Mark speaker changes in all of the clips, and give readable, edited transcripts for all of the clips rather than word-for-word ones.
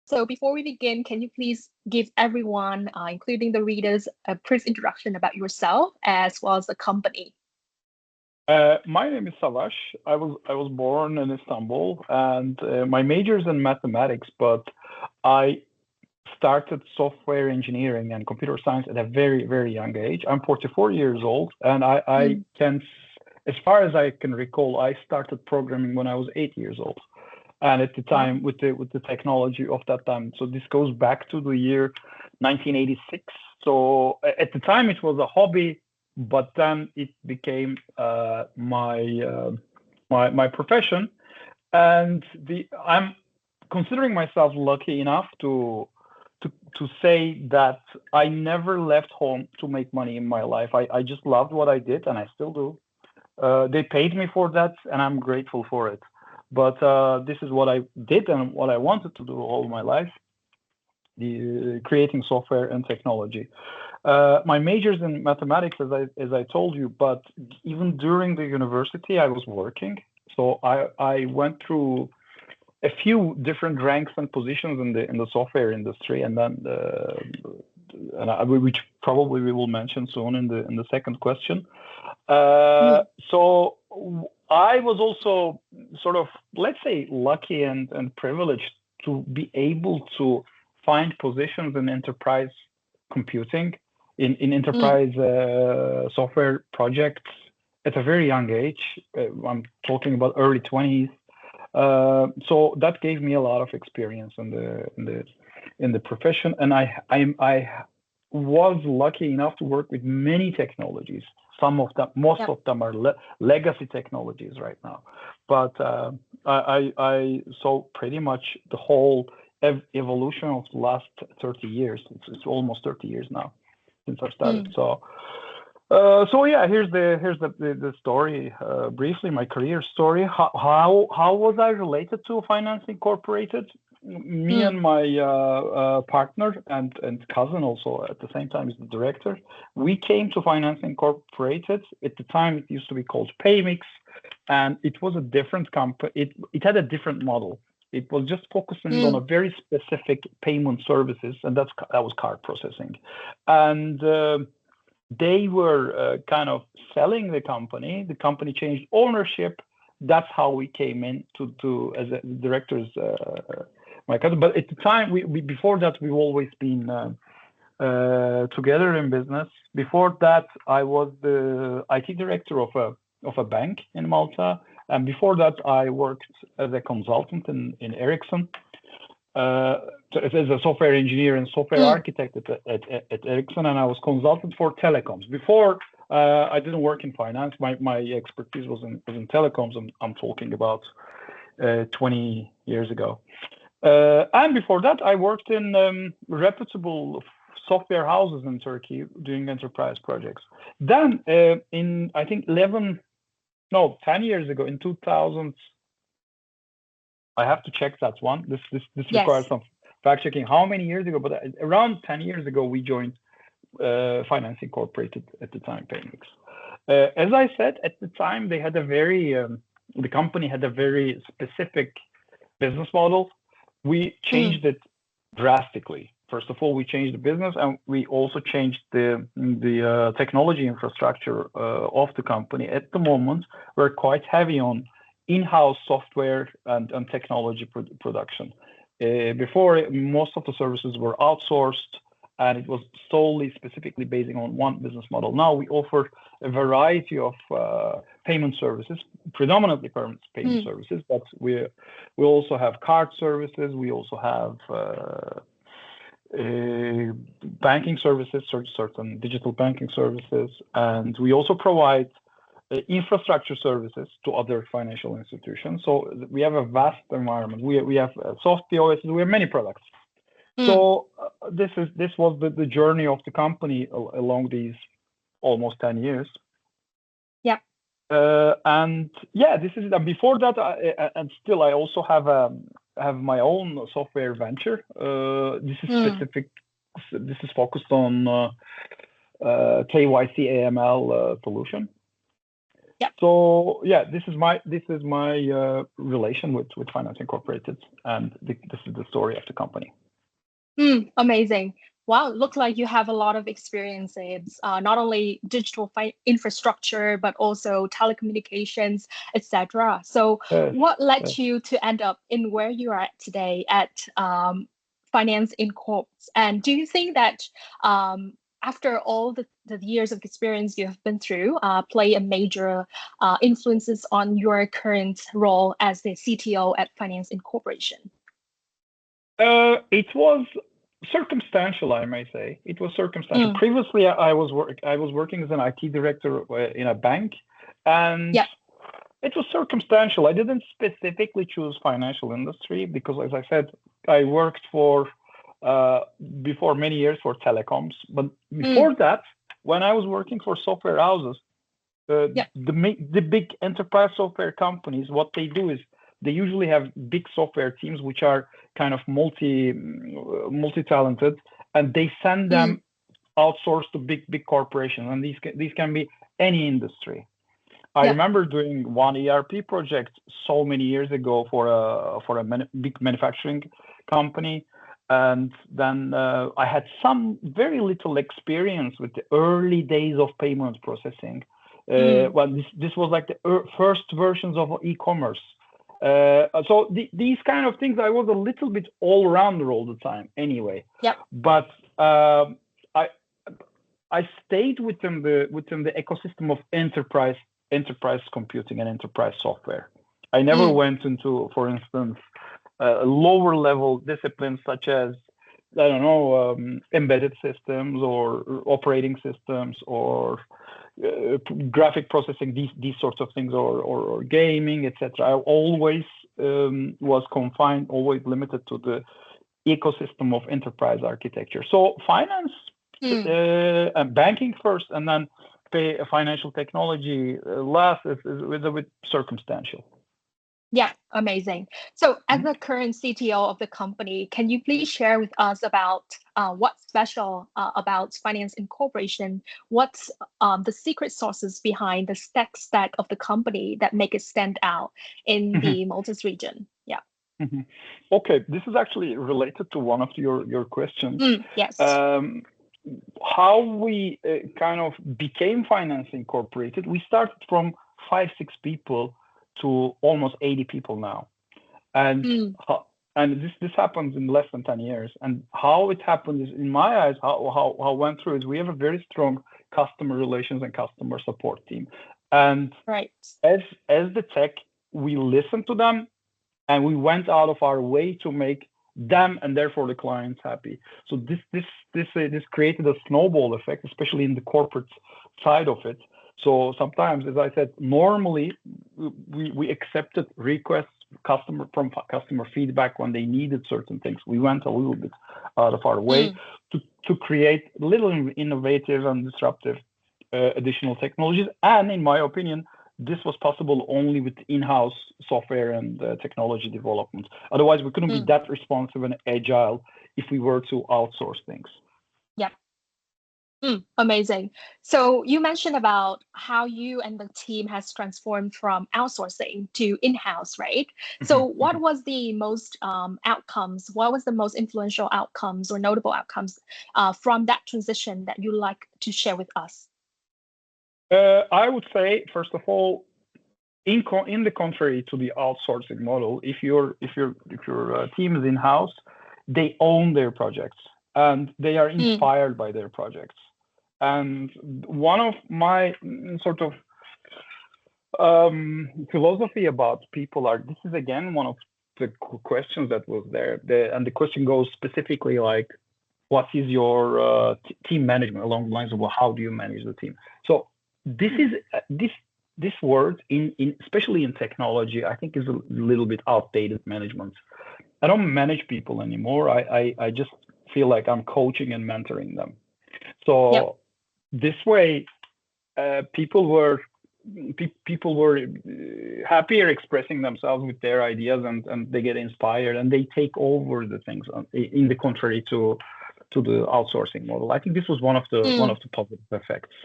Speaker 1: So before we begin, can you please give everyone, including the readers, a brief introduction about yourself as well as the company?
Speaker 2: My name is Savas. I was born in Istanbul, and my major is in mathematics, but I started software engineering and computer science at a very, very young age. I'm 44 years old, and I
Speaker 1: Mm,
Speaker 2: can, as far as I can recall, I started programming when I was 8 years old. And at the
Speaker 1: wow.
Speaker 2: time, with the technology of that time, so this goes back to the year 1986. So at the time, it was a hobby, but then it became my profession. And I'm considering myself lucky enough to say that I never left home to make money in my life. I just loved what I did, and I still do. They paid me for that, and I'm grateful for it. But this is what I did and what I wanted to do all my life, the creating software and technology. My major is in mathematics, as I told you, but even during the university, I was working. So I went through a few different ranks and positions in the software industry, and then which probably we will mention soon in the second question.
Speaker 1: Mm,
Speaker 2: So I was also sort of, let's say, lucky and privileged to be able to find positions in enterprise computing, in
Speaker 1: mm,
Speaker 2: enterprise software projects at a very young age. I'm talking about early 20s. So that gave me a lot of experience in the profession, and I was lucky enough to work with many technologies. Some of them, most
Speaker 1: yep.
Speaker 2: of them are legacy technologies right now, but I saw pretty much the whole evolution of the last 30 years. It's almost 30 years now since I started.
Speaker 1: Mm,
Speaker 2: So yeah, here's the story briefly, my career story. How was I related to Finance Incorporated? Me
Speaker 1: mm,
Speaker 2: and my partner and cousin also at the same time is the director. We came to Finance Incorporated. At the time, it used to be called Paymix, and it was a different company. It had a different model. It was just focusing on a
Speaker 1: mm,
Speaker 2: very specific payment services, and that was card processing, and they were kind of selling the company. The company changed ownership. That's how we came in to as a directors, my cousin. But at the time, we before that we've always been together in business. Before that, I was the IT director of a bank in Malta, and before that, I worked as a consultant in Ericsson as a software engineer and software
Speaker 1: mm,
Speaker 2: architect at Ericsson, and I was consultant for telecoms. Before, I didn't work in finance. My expertise was in telecoms. I'm talking about 20 years ago. And before that, I worked in reputable software houses in Turkey doing enterprise projects. Then, in I think 10 years ago, in 2000. I have to check that one. This requires
Speaker 1: yes.
Speaker 2: some fact checking. How many years ago? But around 10 years ago, we joined Finance Incorporated at the time, Paymix. As I said, at the time, the company had a very specific business model. We
Speaker 1: Mm,
Speaker 2: changed it drastically. First of all, we changed the business, and we also changed the technology infrastructure of the company. At the moment, we're quite heavy on in-house software and technology production. Before, most of the services were outsourced, and it was solely specifically based on one business model. Now we offer a variety of payment services, predominantly payment
Speaker 1: mm,
Speaker 2: services, but we also have card services. We also have banking services, certain digital banking services, and we also provide infrastructure services to other financial institutions. So we have a vast environment. We have soft POS. We have many products.
Speaker 1: mm,
Speaker 2: So this was the journey of the company along these almost 10 years.
Speaker 1: yep.
Speaker 2: And yeah, this is before that, and still I also have my own software venture. This is
Speaker 1: Mm,
Speaker 2: specific. This is focused on KYC AML solution.
Speaker 1: Yep.
Speaker 2: So yeah, this is my relation with Finance Incorporated, and this is the story of the company.
Speaker 1: Amazing. Wow, look like you have a lot of experiences, not only digital infrastructure, but also telecommunications, etc. So
Speaker 2: Yes,
Speaker 1: what led
Speaker 2: yes.
Speaker 1: you to end up in where you are at today at Finance Incorp? And do you think that after all the years of experience you have been through, play a major influences on your current role as the CTO at Finance Incorporation?
Speaker 2: It was circumstantial, I may say. It was circumstantial. Previously, I was working as an IT director in a bank, and
Speaker 1: Yeah.
Speaker 2: it was circumstantial. I didn't specifically choose financial industry because, as I said, I worked for before many years for telecoms. But before that, when I was working for software houses, the big enterprise software companies, what they do is they usually have big software teams which are kind of multi-talented, and they send them outsourced to big corporations, and these can be any industry. I remember doing one ERP project so many years ago for a big manufacturing company, and then I had some very little experience with the early days of payment processing. Well, this was like the first versions of e-commerce. So these kind of things, I was a little bit all rounder all the time anyway. But I stayed within the ecosystem of enterprise computing and enterprise software. I never went into, for instance, lower level disciplines such as, I don't know, embedded systems or operating systems or graphic processing, these sorts of things, or gaming, etc. I always was confined, always limited to the ecosystem of enterprise architecture. So finance and banking first, and then financial technology last is a bit circumstantial.
Speaker 1: Yeah, amazing. So as the current CTO of the company, can you please share with us about what's special about Finance Incorporation? What's the secret sources behind the tech stack of the company that make it stand out in the Maltese region? Yeah.
Speaker 2: Okay, this is actually related to one of your questions.
Speaker 1: Yes.
Speaker 2: How we kind of became Finance Incorporated, we started from 5-6 people to almost 80 people now, and this happens in less than 10 years. And how it happened is, in my eyes, how went through is we have a very strong customer relations and customer support team, and as the tech, we listened to them, and we went out of our way to make them and therefore the clients happy. So this created a snowball effect, especially in the corporate side of it. So sometimes, as I said, normally we accepted requests from customer feedback when they needed certain things. We went a little bit out of our way to create little innovative and disruptive additional technologies. And in my opinion, this was possible only with in-house software and technology development. Otherwise, we couldn't be that responsive and agile if we were to outsource things.
Speaker 1: Amazing. So you mentioned about how you and the team has transformed from outsourcing to in-house, right? So what was the most outcomes? What was the most influential outcomes or notable outcomes from that transition that you'd like to share with us?
Speaker 2: I would say, first of all, in the contrary to the outsourcing model, if your team is in-house, they own their projects and they are inspired by their projects. And one of my sort of philosophy about people this is again one of the questions that was there. And the question goes specifically like, what is your team management, along the lines of, well, how do you manage the team? So this word especially in technology, I think is a little bit outdated management. I don't manage people anymore. I just feel like I'm coaching and mentoring them. So this way, people were happier expressing themselves with their ideas, and they get inspired and they take over the things, in the contrary to the outsourcing model. I think this was one of the positive effects.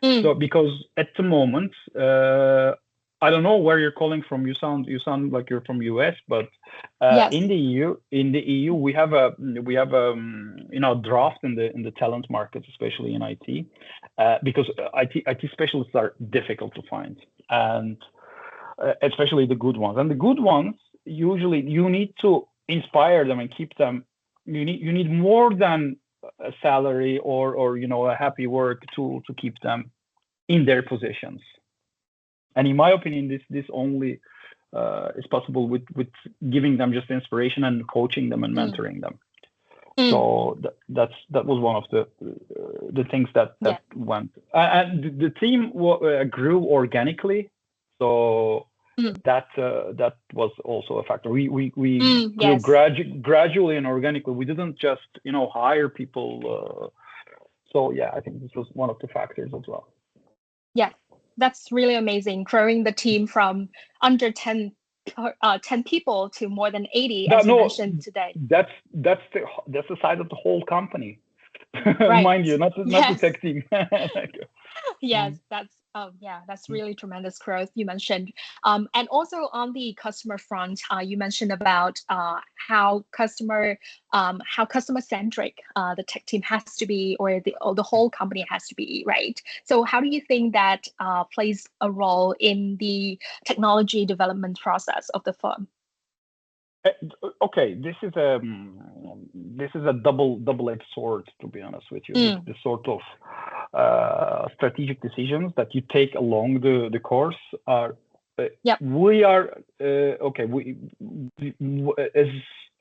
Speaker 1: Mm,
Speaker 2: So because at the moment, I don't know where you're calling from. You sound like you're from US, but
Speaker 1: yes.
Speaker 2: in the EU, we have draft in the talent market, especially in IT, because IT specialists are difficult to find, and especially the good ones. And the good ones, usually, you need to inspire them and keep them. You need more than a salary or a happy work to keep them in their positions. And in my opinion, this only is possible with giving them just inspiration and coaching them and
Speaker 1: Mm,
Speaker 2: mentoring them.
Speaker 1: mm,
Speaker 2: So that was one of the things that
Speaker 1: yeah.
Speaker 2: went. And the team grew organically, so
Speaker 1: Mm,
Speaker 2: that was also a factor. We grew
Speaker 1: yes.
Speaker 2: gradually and organically. We didn't just hire people. So yeah, I think this was one of the factors as well.
Speaker 1: Yeah, that's really amazing. Growing the team from under 10 people to more than 80,
Speaker 2: No,
Speaker 1: as you
Speaker 2: no,
Speaker 1: mentioned today.
Speaker 2: that's the size of the whole company,
Speaker 1: Right.
Speaker 2: mind you, not the
Speaker 1: Yes.
Speaker 2: tech team.
Speaker 1: Yes, that's yeah, that's really tremendous growth you mentioned. And also on the customer front, you mentioned about how customer centric the tech team has to be, or the whole company has to be, right? So how do you think that plays a role in the technology development process of the firm?
Speaker 2: Uh, Okay, this is a double-edged sword, to be honest with you.
Speaker 1: Mm,
Speaker 2: The sort of strategic decisions that you take along the course are
Speaker 1: yep.
Speaker 2: we are okay.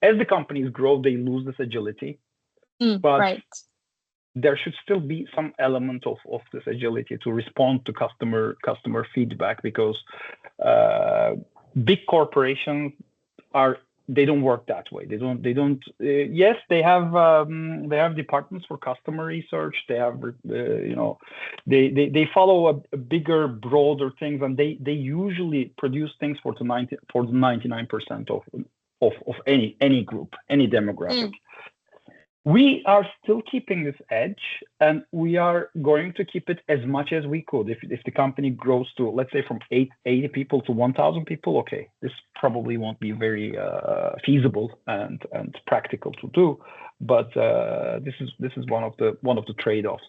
Speaker 2: As the companies grow, they lose this agility, but
Speaker 1: Right.
Speaker 2: there should still be some element of this agility to respond to customer feedback, because uh, big corporations are they don't work that way. They don't yes, they have departments for customer research. They have they follow a bigger, broader things, and they usually produce things for the 99% of any group, any demographic.
Speaker 1: Mm,
Speaker 2: We are still keeping this edge, and we are going to keep it as much as we could. If the company grows to, let's say, from 80 people to 1,000 people, okay, this probably won't be very feasible and practical to do, but this is one of the trade-offs.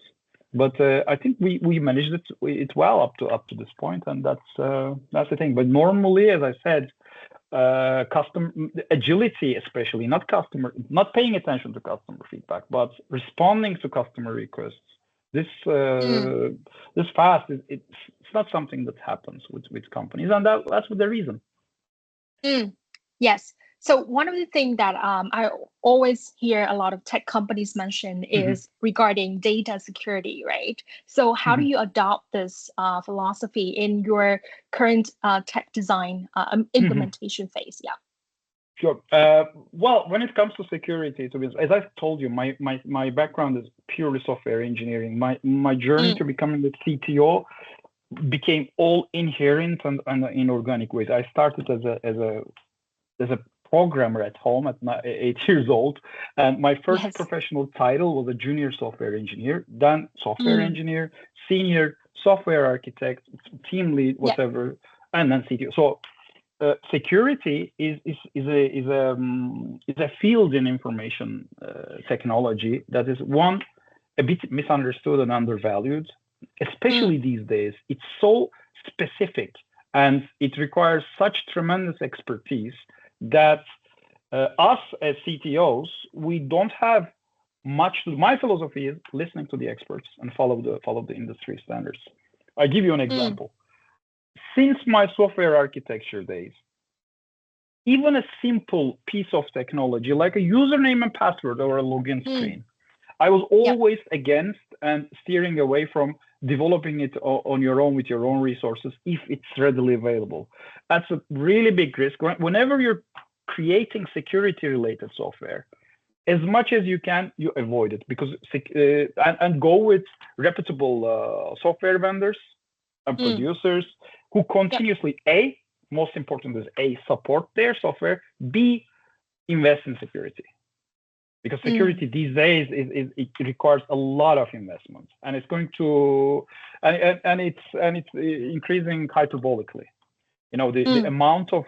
Speaker 2: But I think we managed it well up to this point, and that's the thing. But normally, as I said, customer agility, especially not paying attention to customer feedback, but responding to customer requests. This
Speaker 1: mm,
Speaker 2: this fast, it's not something that happens with companies, and that's the reason.
Speaker 1: mm. Yes. So one of the things that I always hear a lot of tech companies mention
Speaker 2: Mhm,
Speaker 1: is regarding data security, right? So how do
Speaker 2: mhm,
Speaker 1: you adopt this philosophy in your current tech design
Speaker 2: mhm.
Speaker 1: implementation phase? Yeah.
Speaker 2: Sure. Well, when it comes to security, to be honest, as I told you, my background is purely software engineering. My journey
Speaker 1: Mm,
Speaker 2: to becoming the CTO became all inherent and in organic ways. I started as a programmer at home at 8 years old, and my first
Speaker 1: yes.
Speaker 2: professional title was a junior software engineer, then software
Speaker 1: Mm,
Speaker 2: engineer, senior software architect, team lead,
Speaker 1: yeah.
Speaker 2: whatever, and then CTO. So security is a field in information technology that is one a bit misunderstood and undervalued,
Speaker 1: Mm,
Speaker 2: especially these days. It's so specific and it requires such tremendous expertise that us as CTOs, we don't have much. My philosophy is listening to the experts and follow the industry standards. I give you an
Speaker 1: mm,
Speaker 2: example. Since my software architecture days, even a simple piece of technology like a username and password or a login
Speaker 1: mm,
Speaker 2: screen, I was
Speaker 1: yep.
Speaker 2: always against and steering away from developing it on your own with your own resources if it's readily available. That's a really big risk. Whenever you're creating security related software, as much as you can, you avoid it, because and go with reputable software vendors and
Speaker 1: Mm,
Speaker 2: producers who
Speaker 1: yep.
Speaker 2: continuously most important is support their software, b invest in security. because security these days it requires a lot of investment, and it's going to and it's increasing hyperbolically. The amount of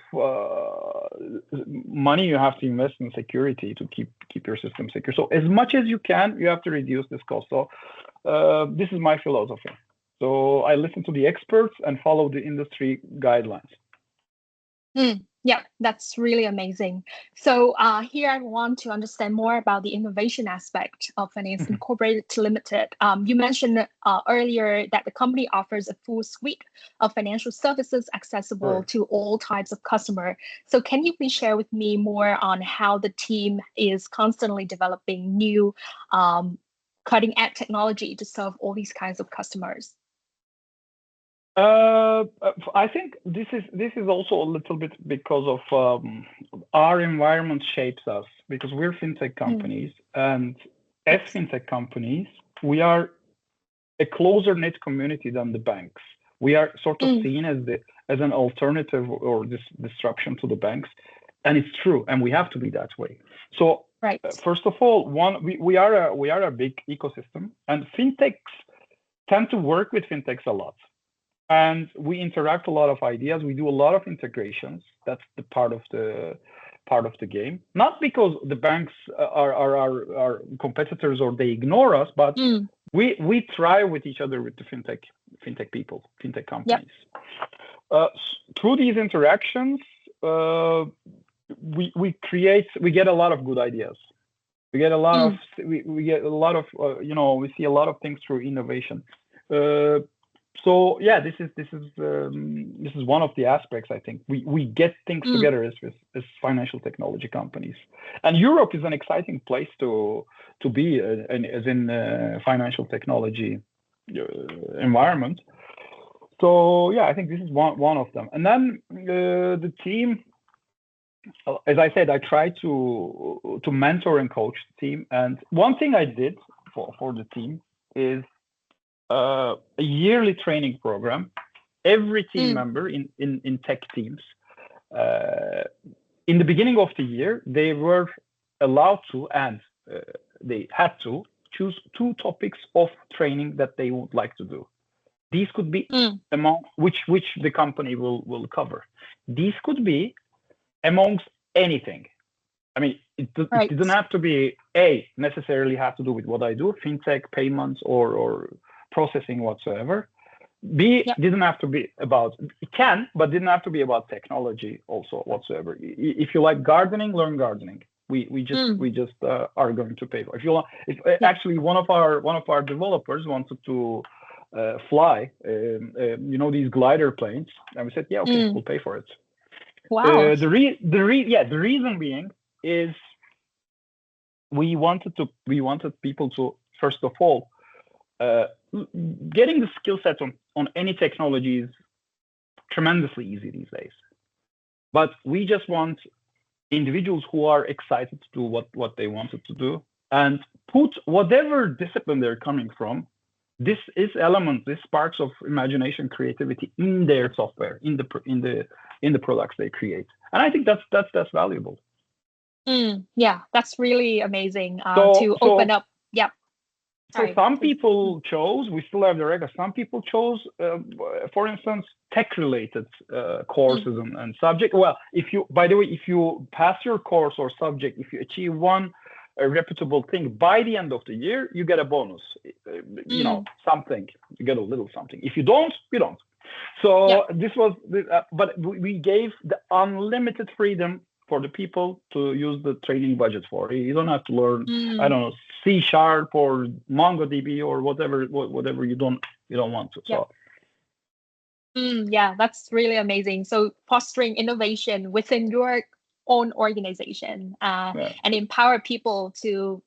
Speaker 2: money you have to invest in security to keep your system secure. So as much as you can, you have to reduce this cost. So this is my philosophy. So I listen to the experts and follow the industry guidelines.
Speaker 1: Yeah, that's really amazing. So here I want to understand more about the innovation aspect of Finance Incorporated Limited. You mentioned earlier that the company offers a full suite of financial services accessible to all types of customer. So can you please share with me more on how the team is constantly developing new cutting edge technology to serve all these kinds of customers?
Speaker 2: I think this is also a little bit because of our environment shapes us, because we're fintech companies, and as fintech companies, we are a closer knit community than the banks. We are sort of seen as an alternative or this disruption to the banks, and it's true, and we have to be that way. So first of all, we are a big ecosystem, and fintechs tend to work with fintechs a lot. And we interact a lot of ideas. We do a lot of integrations. That's the part of the game. Not because the banks are our competitors or they ignore us, but we thrive with each other with the fintech people, fintech companies. Through these interactions, we get a lot of good ideas. We get a lot of we see a lot of things through innovation. So yeah, this is one of the aspects. I think we get things together as financial technology companies, and Europe is an exciting place to be as in financial technology environment. So yeah, I think this is one of them. And then the team, as I said, I try to mentor and coach the team. And one thing I did for the team is a yearly training program. Every team member in tech teams, in the beginning of the year, they were allowed to, and they had to choose 2 topics of training that they would like to do. These could be among which the company will cover. These could be amongst anything. I mean, it doesn't have to be necessarily have to do with what I do, fintech, payments, or processing whatsoever. Didn't have to be about, it can, but didn't have to be about technology also whatsoever. If you like gardening, learn gardening. We just are going to pay for. Actually one of our developers wanted to fly, these glider planes, and we said, yeah, okay, we'll pay for it.
Speaker 1: Wow.
Speaker 2: The reason being is we wanted people to, first of all, getting the skill set on any technology is tremendously easy these days. But we just want individuals who are excited to do what they wanted to do, and put whatever discipline they're coming from, this sparks of imagination, creativity in their software, in the products they create. And I think that's valuable.
Speaker 1: Yeah, that's really amazing to open up. Yeah.
Speaker 2: So some people chose, we still have the record, some people chose, for instance, tech-related courses and subject. Well, if you pass your course or subject, if you achieve one reputable thing by the end of the year, you get a bonus, something, you get a little something. If you don't, you don't. So this was, but we gave the unlimited freedom for the people to use the training budget for. You don't have to learn, I don't know, C# or MongoDB or whatever you don't want to. So.
Speaker 1: Yeah, that's really amazing. So fostering innovation within your own organization and empower people to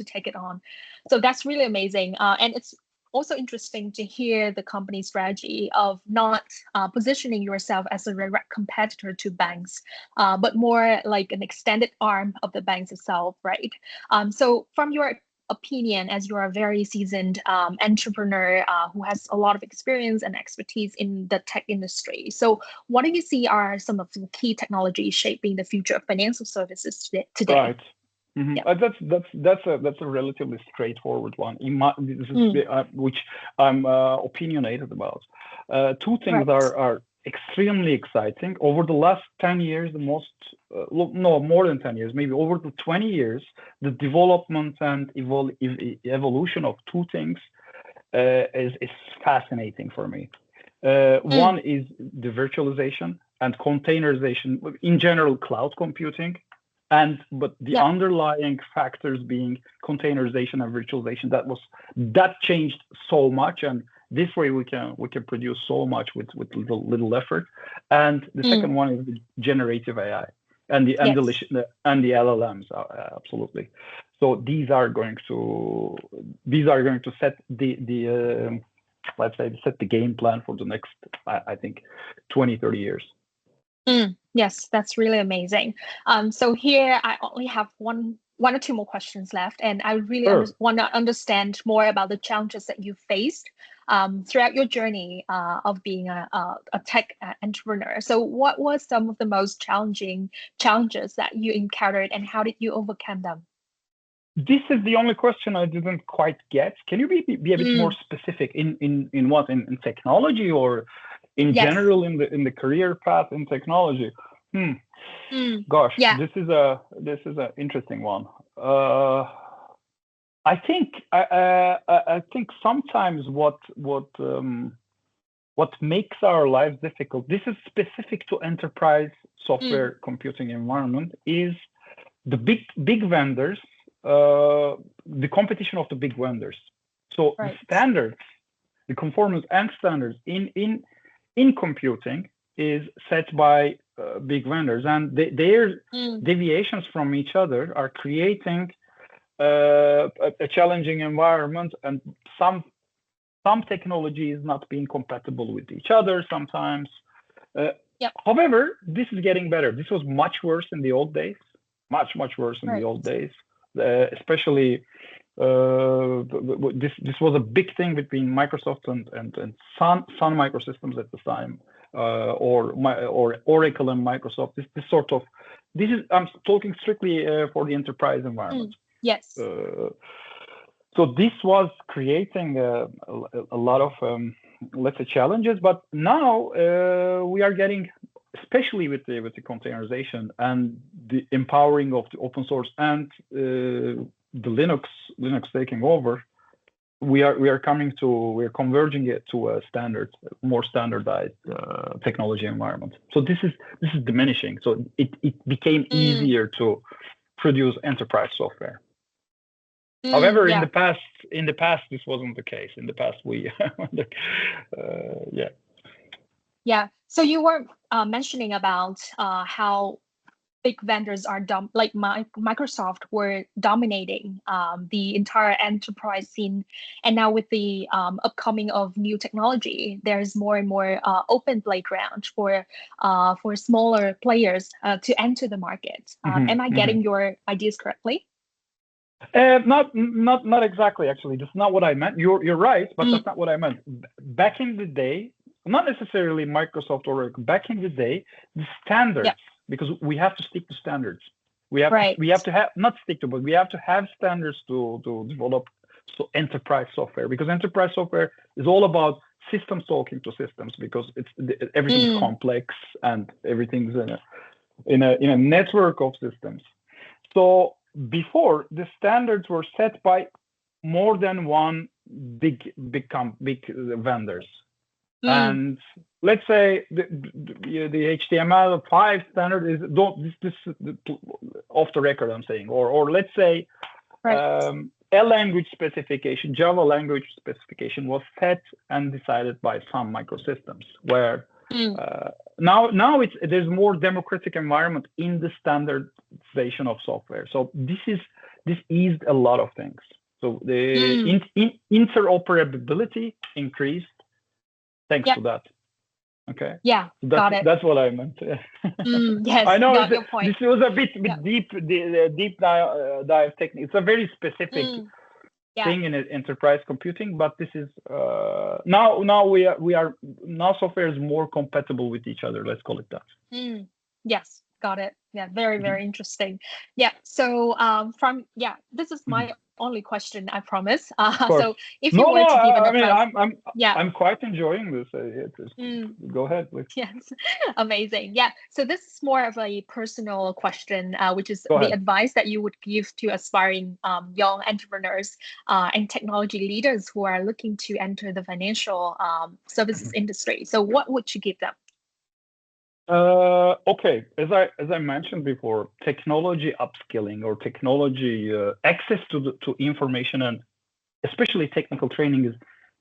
Speaker 1: take it on. So that's really amazing. And it's also interesting to hear the company's strategy of not positioning yourself as a direct competitor to banks, but more like an extended arm of the banks itself, right? So from your opinion, as you are a very seasoned entrepreneur who has a lot of experience and expertise in the tech industry, so what do you see are some of the key technologies shaping the future of financial services today?
Speaker 2: Right. Mhm.
Speaker 1: Yeah.
Speaker 2: That's a relatively straightforward one. This is which I'm opinionated about. Two things
Speaker 1: Right.
Speaker 2: are extremely exciting. Over the last 10 years, the most no, more than 10 years, maybe over the 20 years, the development and evolution of two things is fascinating for me. One is the virtualization and containerization, in general, cloud computing, but the
Speaker 1: Yeah.
Speaker 2: underlying factors being containerization and virtualization. That changed so much, and this way we can produce so much with little effort. And the second one is the generative AI and the
Speaker 1: Yes.
Speaker 2: LLMs, absolutely. So these are going to set the let's say set the game plan for the next, I think, 20-30 years.
Speaker 1: Yes, that's really amazing. So here I only have one or two more questions left, and I really
Speaker 2: Sure.
Speaker 1: want to understand more about the challenges that you faced throughout your journey of being a tech entrepreneur. So what was some of the most challenging challenges that you encountered, and how did you overcome them?
Speaker 2: This is the only question I didn't quite get. Can you be a bit more specific in what in technology or in
Speaker 1: Yes.
Speaker 2: general in the career path in technology? Gosh,
Speaker 1: Yeah.
Speaker 2: this is an interesting one. I think sometimes what makes our lives difficult. This is specific to enterprise software computing environment. Is the big vendors, the competition of the big vendors. So
Speaker 1: Right.
Speaker 2: the standards, the conformance and standards in computing is set by big vendors, and their deviations from each other are creating a challenging environment, and some technology is not being compatible with each other sometimes.
Speaker 1: Yep.
Speaker 2: However, this is getting better. This was much worse in the old days, much worse in the old days, especially this was a big thing between Microsoft and Sun Microsystems at the time, or Oracle and Microsoft. This is I'm talking strictly for the enterprise environment.
Speaker 1: Yes.
Speaker 2: So this was creating a lot of let's say challenges, but now we are getting, especially with the containerization and the empowering of the open source and the Linux taking over, we are converging it to a more standardized technology environment. So this is diminishing. So it became easier to produce enterprise software. However, in the past, this wasn't the case. In the past, we,
Speaker 1: Yeah. So you were mentioning about how big vendors are like Microsoft were dominating the entire enterprise scene, and now with the upcoming of new technology, there's more and more open playground for smaller players to enter the market. Am I getting your ideas correctly?
Speaker 2: Not exactly. Actually, that's not what I meant. You're right, but that's not what I meant. Back in the day, not necessarily Microsoft or back in the day, the standards, because we have to stick to standards. We have to have not stick to, but we have to have standards to develop enterprise software, because enterprise software is all about systems talking to systems, because everything's complex and everything's in a network of systems. So before, the standards were set by more than one big vendors. And let's say the HTML5 standard is this off the record I'm saying, or let's say a language specification, Java language specification was set and decided by some microsystems, where now there's more democratic environment in the standardization of software. So this eased a lot of things. So the interoperability increased thanks to that. Okay.
Speaker 1: Yeah, got it.
Speaker 2: That's what I meant.
Speaker 1: Yes,
Speaker 2: I know
Speaker 1: got your point.
Speaker 2: This was a bit deep dive technique. It's a very specific thing in enterprise computing, but this is now software is more compatible with each other. Let's call it that.
Speaker 1: Yes, Got it. Yeah, very, very interesting. Yeah. So this is my only question, I promise.
Speaker 2: Of course.
Speaker 1: So if you
Speaker 2: No,
Speaker 1: were
Speaker 2: no.
Speaker 1: to give an
Speaker 2: I mean,
Speaker 1: advice,
Speaker 2: I'm
Speaker 1: yeah.
Speaker 2: I'm quite enjoying this.
Speaker 1: Mm.
Speaker 2: Go ahead, please.
Speaker 1: Yes, amazing. Yeah. So this is more of a personal question, which is
Speaker 2: Go
Speaker 1: the
Speaker 2: ahead.
Speaker 1: advice that you would give to aspiring young entrepreneurs and technology leaders who are looking to enter the financial services industry. So what would you give them?
Speaker 2: Okay. As I mentioned before, technology upskilling or technology access to information and especially technical training is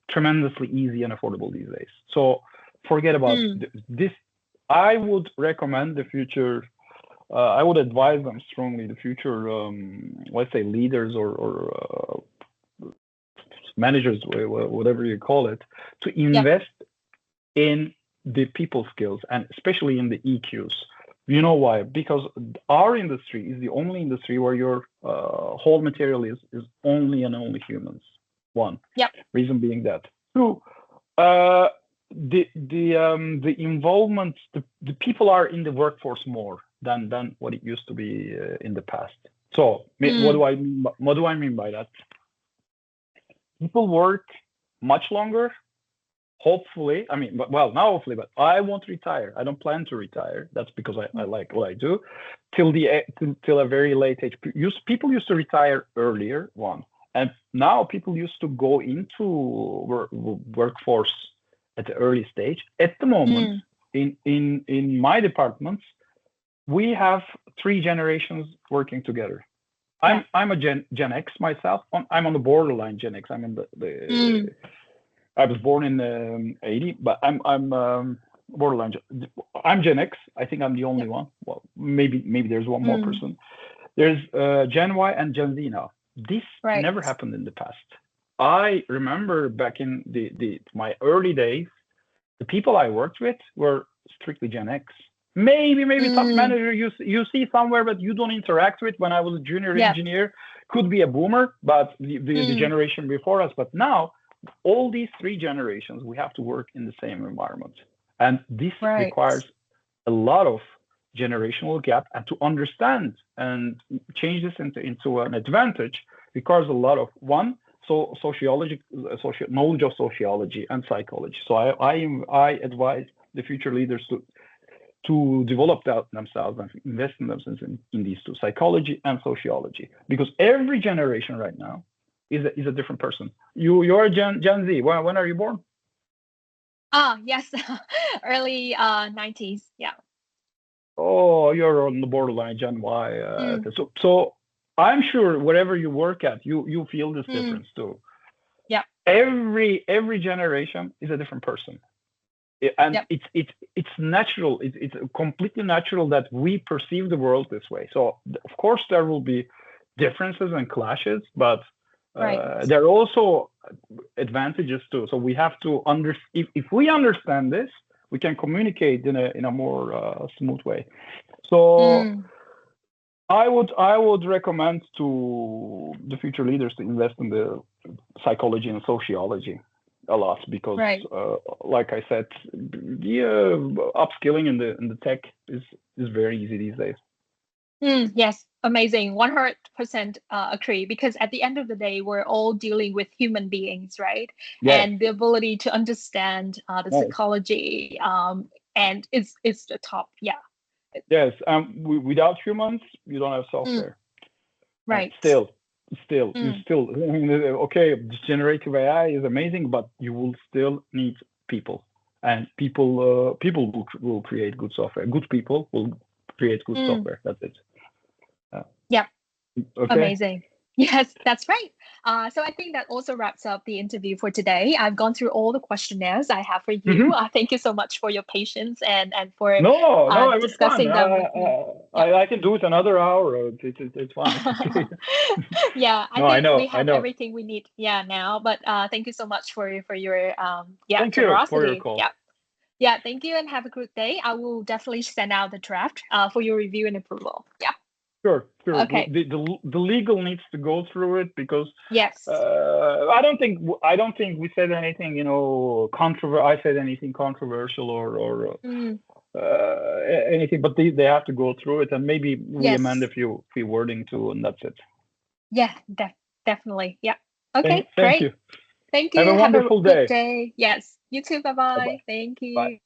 Speaker 2: tremendously easy and affordable these days. So forget about this. I would recommend the future. I would advise them strongly. The future, let's say leaders or managers, whatever you call it, to invest in the people skills and especially in the EQs. You know why? Because our industry is the only industry where your whole material is only and only humans. One reason being that. Two, the involvement, the people are in the workforce more than what it used to be in the past. So what do I mean by that? People work much longer. Hopefully, I mean, well, not hopefully, but I won't retire. I don't plan to retire. That's because I like what I do till a very late age. People used to retire earlier, and now people used to go into workforce at the early stage. At the moment, in my departments, we have 3 generations working together. I'm a Gen X myself. I'm on the borderline Gen X. I'm in the I was born in 80, but I'm borderline. I'm Gen X. I think I'm the only one. Well, maybe there's one more person. There's Gen Y and Gen Z now. This never happened in the past. I remember back in my early days, the people I worked with were strictly Gen X. Maybe top manager you see somewhere, but you don't interact with. When I was a junior engineer, could be a boomer, but the generation before us. But now, all these 3 generations, we have to work in the same environment, and this requires a lot of generational gap, and to understand and change this into an advantage requires a lot of sociology, knowledge of sociology and psychology. So I advise the future leaders to develop themselves and invest in themselves in these 2, psychology and sociology, because every generation right now is a different person. You're Gen Z. When are you born?
Speaker 1: Yes, early 90s. Yeah.
Speaker 2: Oh, you're on the borderline Gen Y. So I'm sure wherever you work at, you feel this difference too.
Speaker 1: Yeah.
Speaker 2: Every generation is a different person, and it's natural. It's completely natural that we perceive the world this way. So of course there will be differences and clashes, but there are also advantages too. So we have to if we understand this, we can communicate in a more smooth way. So I would recommend to the future leaders to invest in the psychology and sociology a lot, because like I said, the upskilling in the tech is very easy these days.
Speaker 1: Yes, amazing. 100% agree, because at the end of the day, we're all dealing with human beings, right?
Speaker 2: Yes.
Speaker 1: And the ability to understand the psychology and it's the top. Yeah.
Speaker 2: Yes. Without humans, you don't have software.
Speaker 1: Right.
Speaker 2: Still, okay, generative AI is amazing, but you will still need people, and people will create good software. Good people will create good software. That's it.
Speaker 1: Yep.
Speaker 2: Okay.
Speaker 1: Amazing. Yes, that's right. So I think that also wraps up the interview for today. I've gone through all the questionnaires I have for you. Thank you so much for your patience and for
Speaker 2: it was
Speaker 1: discussing
Speaker 2: fun.
Speaker 1: them with me.
Speaker 2: I can do it another hour. It's fun.
Speaker 1: Yeah, I think we have everything we need. Yeah, now. But thank you so much for your
Speaker 2: thank
Speaker 1: generosity.
Speaker 2: you for your call.
Speaker 1: Yeah. Thank you, and have a good day. I will definitely send out the draft for your review and approval. Yeah.
Speaker 2: Sure.
Speaker 1: Okay.
Speaker 2: The legal needs to go through it, because
Speaker 1: yes,
Speaker 2: I don't think we said anything, I said anything controversial or anything, but they have to go through it, and maybe we amend a
Speaker 1: Yes.
Speaker 2: few wording too, and that's it.
Speaker 1: Yeah, definitely. Yeah. Okay,
Speaker 2: Thank
Speaker 1: great.
Speaker 2: you.
Speaker 1: Thank
Speaker 2: Have a
Speaker 1: you. Have a
Speaker 2: wonderful
Speaker 1: good
Speaker 2: day.
Speaker 1: day. Yes. You too.
Speaker 2: Bye bye.
Speaker 1: Bye-bye. Thank
Speaker 2: Bye.
Speaker 1: you.